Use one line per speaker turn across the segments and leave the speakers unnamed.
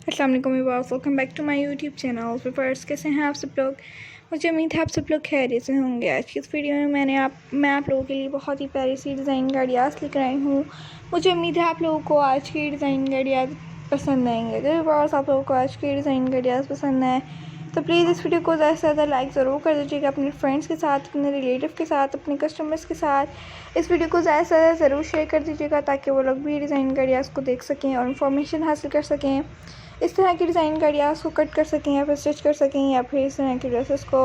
अस्सलाम वालेकुम viewers, welcome back to my YouTube channel. Viewers, कैसे हैं आप सब लोग? मुझे उम्मीद है आप सब लोग खैरियत से होंगे। आज की इस वीडियो में मैं आप लोगों के लिए बहुत ही प्यारी सी डिज़ाइन गाड़ियाँ लेकर आई हूँ। मुझे उम्मीद है आप लोगों को आज की डिज़ाइन गाड़ियाँ पसंद आएंगे। अगर व्यूअर्स आप लोगों को आज की डिज़ाइन गाड़ियाँ पसंद आए तो प्लीज़ इस वीडियो को ज़्यादा से ज़्यादा लाइक ज़रूर कर दीजिएगा। अपने फ्रेंड्स के साथ, अपने रिलेटिव के साथ, अपने कस्टमर्स के साथ इस वीडियो को ज़्यादा से ज़्यादा ज़रूर शेयर कर दीजिएगा ताकि वो लोग भी डिज़ाइन गाड़ियाँ को देख सकें और इन्फॉर्मेशन हासिल कर सकें। इस तरह की डिज़ाइन गाड़ियाँ उसको कट कर सकें या फिर स्टिच कर सकें, या फिर इस तरह की ड्रेसेस को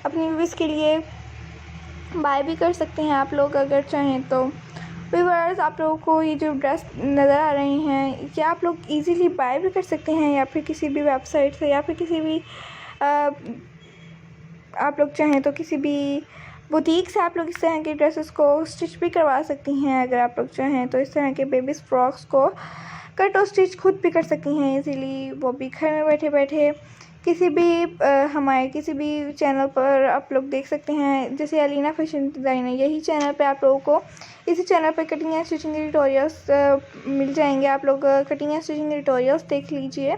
अपनी व्यूअर्स के लिए बाय भी कर सकते हैं आप लोग अगर चाहें तो। व्यूअर्स, आप लोगों को ये जो ड्रेस नज़र आ रही हैं ये आप लोग इजीली बाय भी कर सकते हैं, या फिर किसी भी वेबसाइट से, या फिर किसी भी आप लोग चाहें तो किसी भी बुटीक से आप लोग इस तरह के ड्रेसेस को स्टिच भी करवा सकती हैं। अगर आप लोग चाहें तो इस तरह के बेबीज़ फ्रॉक्स को कट और स्टिच खुद भी कर सकती हैं इजीली, वो भी घर में बैठे बैठे। किसी भी हमारे किसी भी चैनल पर आप लोग देख सकते हैं, जैसे अलीना फैशन डिज़ाइन है, यही चैनल पे आप लोगों को इसी चैनल पे कटिंग एंड स्टिचिंग ट्यूटोरियल्स मिल जाएंगे। आप लोग कटिंग एंड स्टिचिंग ट्यूटोरियल्स देख लीजिए,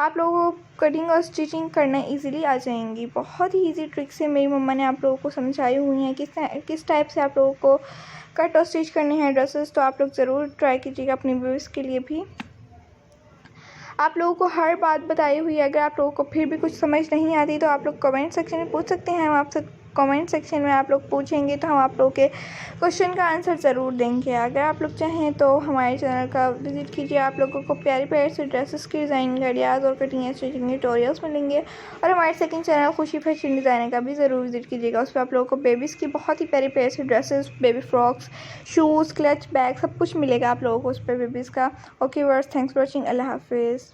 आप लोगों को कटिंग और स्टिचिंग करना इजीली आ जाएंगी। बहुत ही इजी ट्रिक से मेरी मम्मा ने आप लोगों को समझाई हुई हैं किस टाइप से आप लोगों को कट और स्टिच करने हैं ड्रेसेस। तो आप लोग ज़रूर ट्राई कीजिएगा अपने व्यूअर्स के लिए भी। आप लोगों को हर बात बताई हुई है। अगर आप लोगों को फिर भी कुछ समझ नहीं आती तो आप लोग कमेंट सेक्शन में पूछ सकते हैं। हम आपसे कमेंट सेक्शन में आप लोग पूछेंगे तो हम आप लोगों के क्वेश्चन का आंसर ज़रूर देंगे। अगर आप लोग चाहें तो हमारे चैनल का विज़िट कीजिए। आप लोगों को प्यारे प्यारे से ड्रेसेस की डिज़ाइन गाड़ियाँ और कटिंग एंड स्टिचिंग ट्यूटोरियल्स मिलेंगे। और हमारे सेकंड चैनल खुशी फैशन डिज़ाइनर का भी ज़रूर विज़िट कीजिएगा। उस पर आप लोगों को बेबीज़ की बहुत ही प्यारे प्यारे से dresses, baby frocks, shoes, clutch bag सब कुछ मिलेगा आप लोगों को उस पर बेबीज़ का। Okay viewers, thanks for watching. अल्लाह हाफिज़।